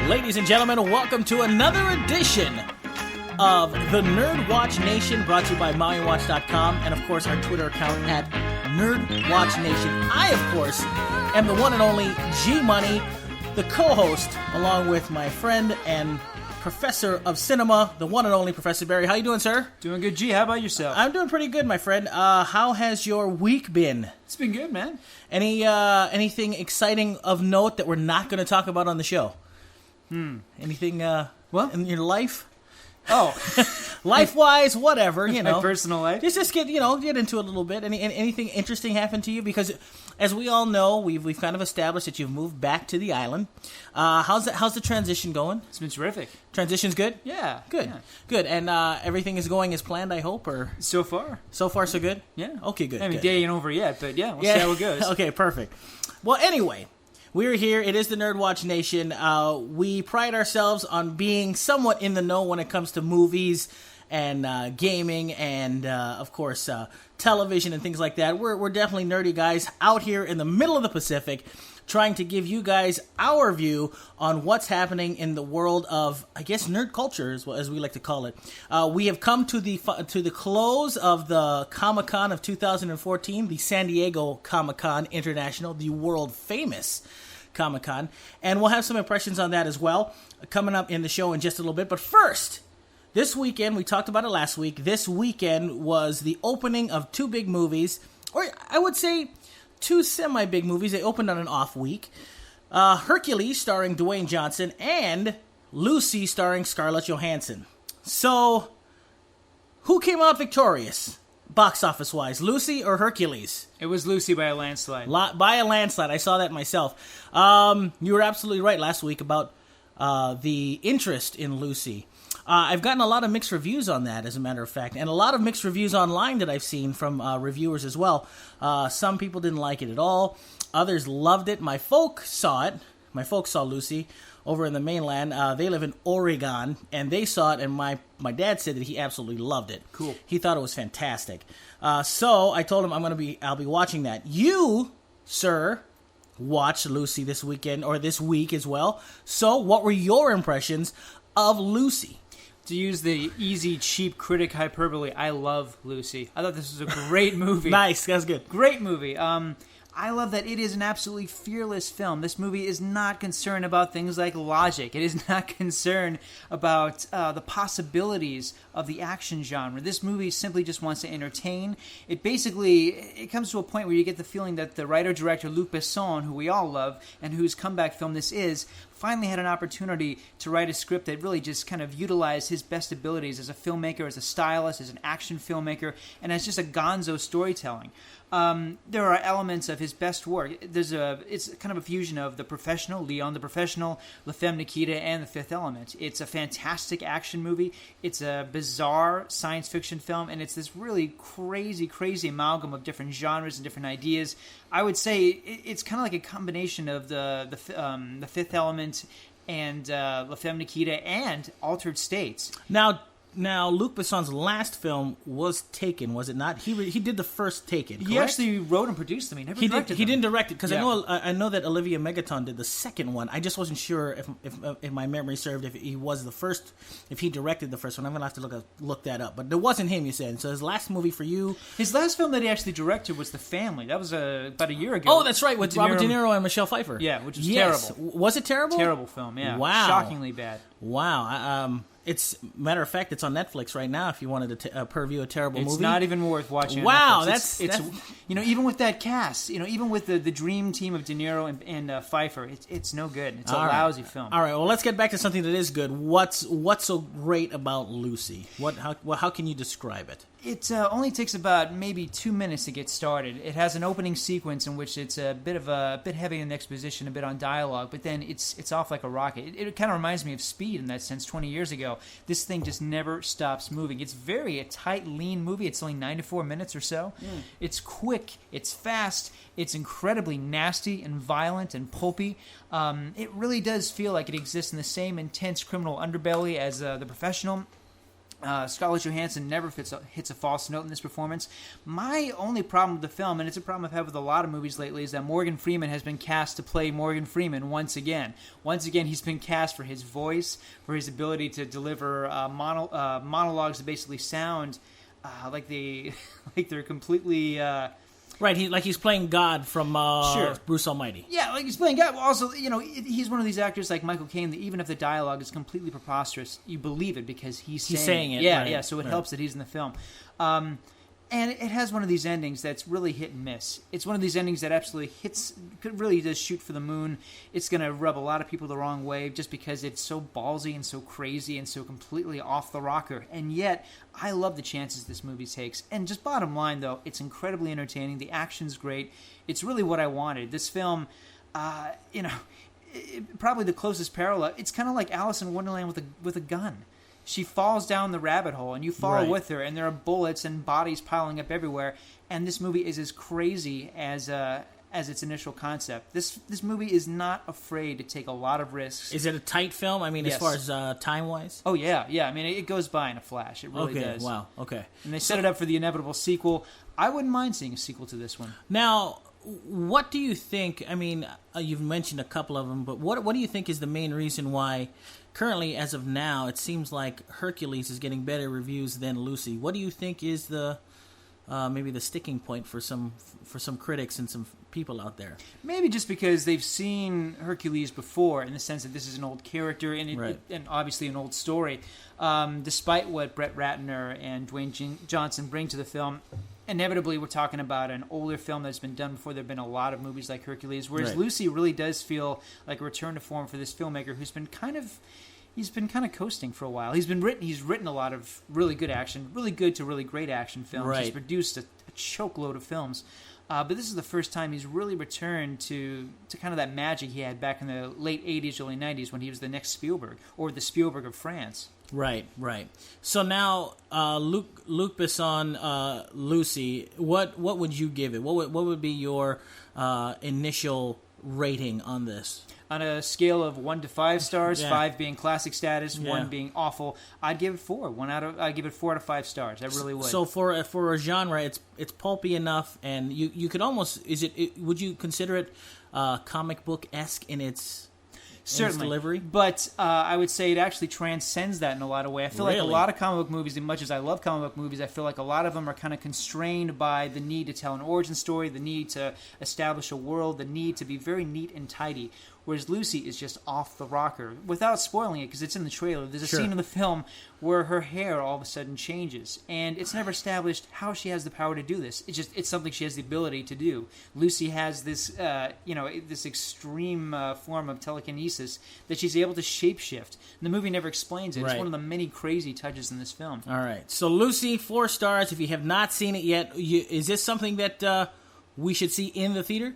Ladies and gentlemen, welcome to another edition of the NerdWatch Nation, brought to you by MauiWatch.com, and of course our Twitter account at NerdWatch Nation. I, of course, am the one and only G-Money, the co-host, along with my friend and professor of cinema, the one and only Professor Barry. How you doing, sir? Doing good, G. How about yourself? I'm doing pretty good, my friend. How has your week been? It's been good, man. Anything exciting of note that we're not going to talk about on the show? Anything, in your life? Oh. Life-wise, whatever, you know. My personal life? Just get into it a little bit. Anything interesting happen to you? Because, as we all know, we've kind of established that you've moved back to the island. How's the transition going? It's been terrific. Transition's good? Yeah. Good. Yeah. Good. And everything is going as planned, I hope, or? So far. So far, so good? Yeah. Okay, good. I mean, good. day ain't over yet, but yeah, we'll see how it goes. Okay, perfect. Well, anyway, we're here. It is the NerdWatch Nation. We pride ourselves on being somewhat in the know when it comes to movies and gaming and, of course, television and things like that. We're definitely nerdy guys out here in the middle of the Pacific, trying to give you guys our view on what's happening in the world of, I guess, nerd culture, as we like to call it. We have come to the close of the Comic-Con of 2014, the San Diego Comic-Con International, the world-famous Comic-Con, and we'll have some impressions on that as well coming up in the show in just a little bit. But first, this weekend, we talked about it last week, this weekend was the opening of two big movies, or I would say two semi-big movies. They opened on an off week. Hercules, starring Dwayne Johnson, and Lucy, starring Scarlett Johansson. So, who came out victorious, box office-wise, Lucy or Hercules? It was Lucy by a landslide. By a landslide. I saw that myself. You were absolutely right last week about the interest in Lucy. I've gotten a lot of mixed reviews on that, as a matter of fact, and a lot of mixed reviews online that I've seen from reviewers as well. Some people didn't like it at all. Others loved it. My folks saw it. My folks saw Lucy over in the mainland. They live in Oregon, and they saw it, and my dad said that he absolutely loved it. Cool. He thought it was fantastic. So I told him I'll be watching that. You, sir, watched Lucy this weekend, or this week as well. So what were your impressions of Lucy? To use the easy, cheap critic hyperbole, I love Lucy. I thought this was a great movie. Nice, that's good. Great movie. I love that it is an absolutely fearless film. This movie is not concerned about things like logic. It is not concerned about the possibilities of the action genre. This movie simply just wants to entertain. It comes to a point where you get the feeling that the writer-director Luc Besson, who we all love, and whose comeback film this is, finally had an opportunity to write a script that really just kind of utilized his best abilities as a filmmaker, as a stylist, as an action filmmaker, and as just a gonzo storytelling. There are elements of his best work. It's kind of a fusion of The Professional, Leon the Professional, La Femme Nikita, and The Fifth Element. It's a fantastic action movie. It's a bizarre science fiction film, and it's this really crazy, crazy amalgam of different genres and different ideas. I would say it's kind of like a combination of the Fifth Element and La Femme Nikita and Altered States. Now, Luc Besson's last film was Taken, was it not? He did the first Taken, correct? He actually wrote and produced them. He never directed them. He didn't direct it, because Yeah. I know that Olivia Megaton did the second one. I just wasn't sure if my memory served, if he directed the first one. I'm going to have to look that up. But it wasn't him, you said. So his last movie for you... His last film that he actually directed was The Family. That was about a year ago. Oh, that's right, with Robert De Niro and Michelle Pfeiffer. Yeah, which was terrible. Was it terrible? Terrible film, yeah. Wow. Shockingly bad. Wow. It's matter of fact, it's on Netflix right now. If you wanted to purview a terrible movie, it's not even worth watching. Wow, that's even with that cast, even with the dream team of De Niro and Pfeiffer, it's no good. It's a lousy film. All right, well, let's get back to something that is good. What's so great about Lucy? How can you describe it? It only takes about maybe 2 minutes to get started. It has an opening sequence in which it's a bit heavy in the exposition, a bit on dialogue, but then it's off like a rocket. It kind of reminds me of Speed in that sense. 20 years ago, this thing just never stops moving. It's a tight, lean movie. It's only 94 minutes or so. It's quick. It's fast. It's incredibly nasty and violent and pulpy. It really does feel like it exists in the same intense criminal underbelly as The Professional. Scarlett Johansson never hits a false note in this performance. My only problem with the film, and it's a problem I've had with a lot of movies lately, is that Morgan Freeman has been cast to play Morgan Freeman once again. Once again, he's been cast for his voice, for his ability to deliver monologues that basically sound like they're completely... Right, he's playing God from Bruce Almighty. Yeah, like he's playing God. Also, he's one of these actors like Michael Caine that even if the dialogue is completely preposterous, you believe it because he's saying it. Yeah, right, so it helps that he's in the film. And it has one of these endings that's really hit and miss. It's one of these endings that absolutely really does shoot for the moon. It's going to rub a lot of people the wrong way just because it's so ballsy and so crazy and so completely off the rocker. And yet, I love the chances this movie takes. And just bottom line, though, it's incredibly entertaining. The action's great. It's really what I wanted. This film, probably the closest parallel, it's kind of like Alice in Wonderland with a gun. She falls down the rabbit hole, and you follow with her, and there are bullets and bodies piling up everywhere. And this movie is as crazy as its initial concept. This movie is not afraid to take a lot of risks. Is it a tight film? I mean, yes. As far as time-wise? Oh, yeah. I mean, it goes by in a flash. It really does. Wow, okay. And they set it up for the inevitable sequel. I wouldn't mind seeing a sequel to this one. Now, what do you think, I mean, you've mentioned a couple of them, but what do you think is the main reason why... Currently, as of now, it seems like Hercules is getting better reviews than Lucy. What do you think is the maybe the sticking point for some critics and some people out there? Maybe just because they've seen Hercules before, in the sense that this is an old character and and obviously an old story. Despite what Brett Ratner and Dwayne Johnson bring to the film, inevitably we're talking about an older film that's been done before. There have been a lot of movies like Hercules, whereas Lucy really does feel like a return to form for this filmmaker who's been kind of coasting for a while. He's written a lot of really good action, really good to really great action films. Right. He's produced a choke load of films. But this is the first time he's really returned to kind of that magic he had back in the late 80s, early 90s when he was the next Spielberg, or the Spielberg of France. Right. So now, Luc Besson, Lucy, what would you give it? What would be your initial rating on this? On a scale of 1 to 5 stars, 5 being classic status, 1 being awful, I'd give it 4. I'd give it 4 out of 5 stars. I really would. So for a genre, it's pulpy enough, and you could almost would you consider it comic book-esque in its certainly delivery? But I would say it actually transcends that in a lot of ways. I feel like a lot of comic book movies, as much as I love comic book movies, I feel like a lot of them are kind of constrained by the need to tell an origin story, the need to establish a world, the need to be very neat and tidy. Whereas Lucy is just off the rocker. Without spoiling it, because it's in the trailer, there's a scene in the film where her hair all of a sudden changes. And it's never established how she has the power to do this. It's something she has the ability to do. Lucy has this, this extreme form of telekinesis that she's able to shapeshift. And the movie never explains it. It's one of the many crazy touches in this film. All right. So Lucy, 4 stars. If you have not seen it yet, is this something that we should see in the theater?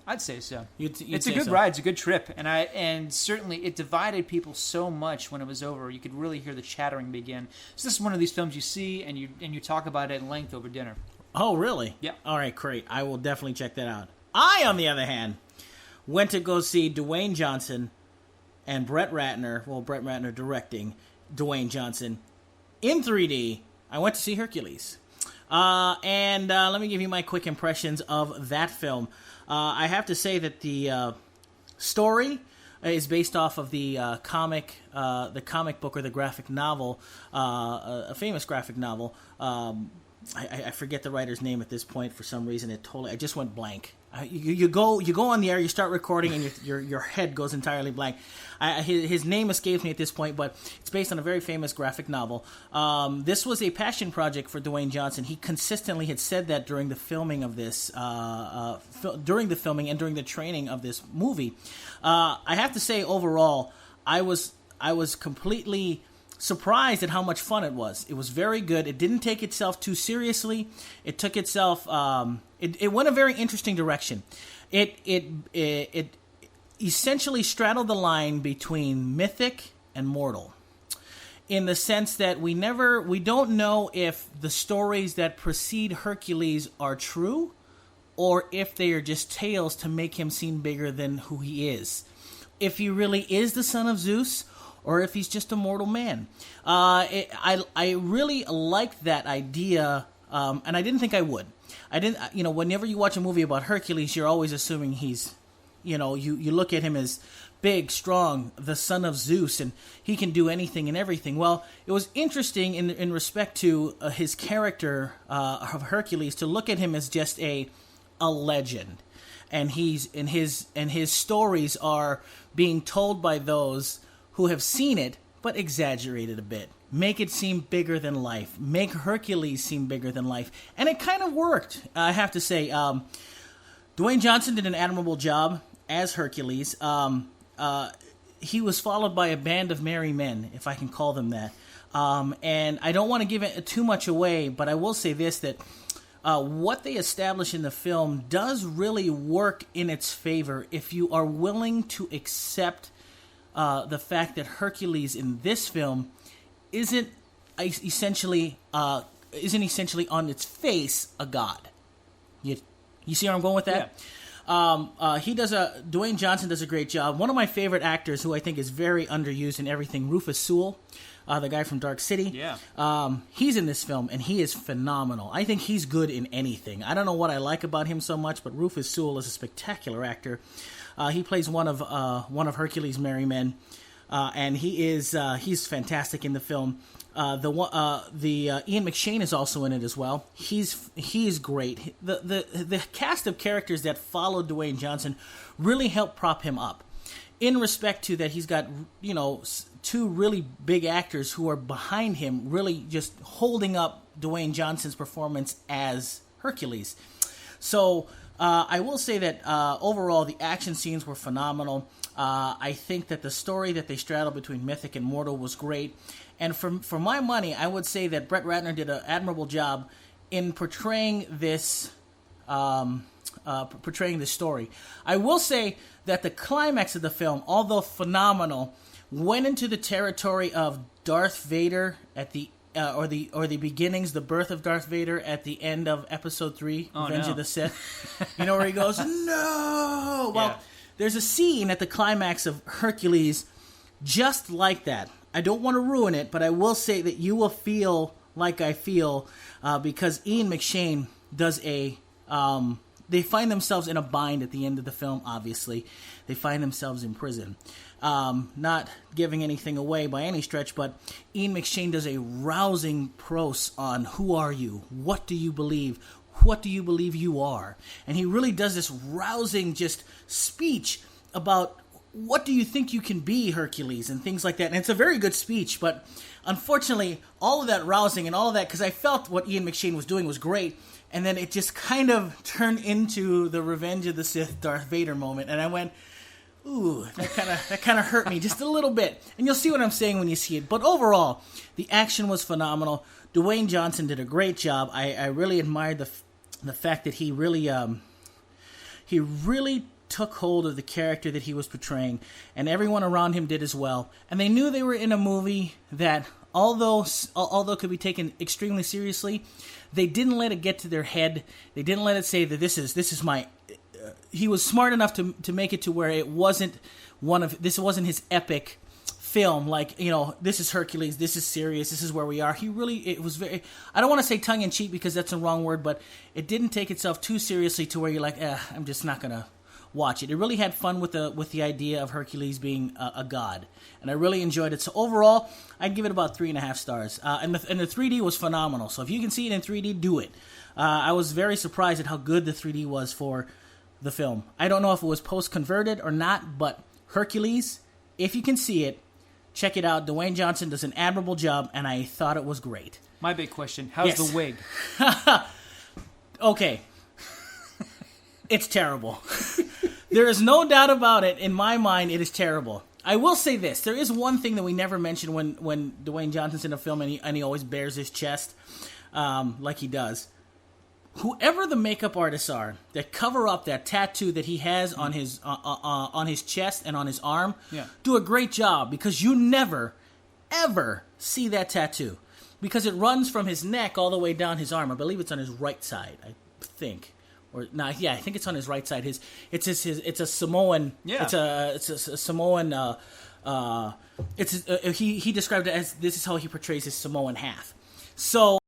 I'd say so. It's a good ride. It's a good trip, and certainly it divided people so much when it was over. You could really hear the chattering begin. So this is one of these films you see and you talk about it at length over dinner. Oh, really? Yeah. All right, great. I will definitely check that out. I, on the other hand, went to go see Dwayne Johnson and Brett Ratner. Well, Brett Ratner directing Dwayne Johnson in 3D. I went to see Hercules. And let me give you my quick impressions of that film. I have to say that the story is based off of the comic book or the graphic novel, a famous graphic novel. I forget the writer's name at this point for some reason. I just went blank. You go on the air, you start recording, and your head goes entirely blank. His name escapes me at this point, but it's based on a very famous graphic novel. This was a passion project for Dwayne Johnson. He consistently had said that during the filming of this, during the filming and during the training of this movie. I have to say, overall, I was completely surprised at how much fun it was. It was very good. It didn't take itself too seriously. It took itself. It went a very interesting direction. It essentially straddled the line between mythic and mortal, in the sense that we don't know if the stories that precede Hercules are true, or if they are just tales to make him seem bigger than who he is. If he really is the son of Zeus, or if he's just a mortal man. I really like that idea, and I didn't think I would. I didn't, whenever you watch a movie about Hercules, you're always assuming he's, you look at him as big, strong, the son of Zeus, and he can do anything and everything. Well, it was interesting in respect to his character of Hercules to look at him as just a legend, and his stories are being told by those who have seen it but exaggerated a bit. Make it seem bigger than life. Make Hercules seem bigger than life. And it kind of worked, I have to say. Dwayne Johnson did an admirable job as Hercules. He was followed by a band of merry men, if I can call them that. And I don't want to give it too much away, but I will say this, that what they establish in the film does really work in its favor if you are willing to accept the fact that Hercules in this film isn't essentially on its face a god. You see where I'm going with that? Yeah. Dwayne Johnson does a great job. One of my favorite actors, who I think is very underused in everything, Rufus Sewell, the guy from Dark City. Yeah. He's in this film, and he is phenomenal. I think he's good in anything. I don't know what I like about him so much, but Rufus Sewell is a spectacular actor. He plays one of Hercules' merry men, and he's fantastic in the film. Ian McShane is also in it as well. He's great. The cast of characters that followed Dwayne Johnson really helped prop him up, in respect to that he's got two really big actors who are behind him, really just holding up Dwayne Johnson's performance as Hercules. So I will say that overall the action scenes were phenomenal. I think that the story that they straddled between mythic and mortal was great. And for my money, I would say that Brett Ratner did an admirable job in portraying this story. I will say that the climax of the film, although phenomenal, went into the territory of Darth Vader at the or the beginnings, the birth of Darth Vader at the end of Episode 3, Revenge of the Sith. You know where he goes, no! Well, there's a scene at the climax of Hercules just like that. I don't want to ruin it, but I will say that you will feel like I feel because Ian McShane does they find themselves in a bind at the end of the film, obviously. They find themselves in prison. Not giving anything away by any stretch, but Ian McShane does a rousing prose on who are you? What do you believe? What do you believe you are? And he really does this rousing just speech about what do you think you can be, Hercules, and things like that. And it's a very good speech, but unfortunately, all of that rousing and all of that, because I felt what Ian McShane was doing was great, and then it just kind of turned into the Revenge of the Sith Darth Vader moment, and I went, ooh, that kind of hurt me just a little bit. And you'll see what I'm saying when you see it. But overall, the action was phenomenal. Dwayne Johnson did a great job. I really admired the fact that he really took hold of the character that he was portraying, and everyone around him did as well. And they knew they were in a movie that, although could be taken extremely seriously, they didn't let it get to their head. They didn't let it say that this is my. He was smart enough to make it to where it wasn't wasn't his epic film, like, this is Hercules, this is serious, this is where we are. It was very, I don't want to say tongue-in-cheek because that's the wrong word, but it didn't take itself too seriously to where you're like, I'm just not going to watch it. It really had fun with the idea of Hercules being a god, and I really enjoyed it. So overall, I'd give it about 3.5 stars. And the 3D was phenomenal. So if you can see it in 3D, do it. I was very surprised at how good the 3D was for the film. I don't know if it was post-converted or not, but Hercules, if you can see it, check it out. Dwayne Johnson does an admirable job, and I thought it was great. My big question, how's the wig? Okay. It's terrible. There is no doubt about it. In my mind, it is terrible. I will say this. There is one thing that we never mention when Dwayne Johnson's in a film and he always bares his chest like he does. Whoever the makeup artists are that cover up that tattoo that he has on his chest and on his arm, do a great job, because you never, ever see that tattoo, because it runs from his neck all the way down his arm. I believe it's on his right side, I think. I think it's on his right side. It's a Samoan. Yeah. It's a Samoan He described it as this is how he portrays his Samoan half. So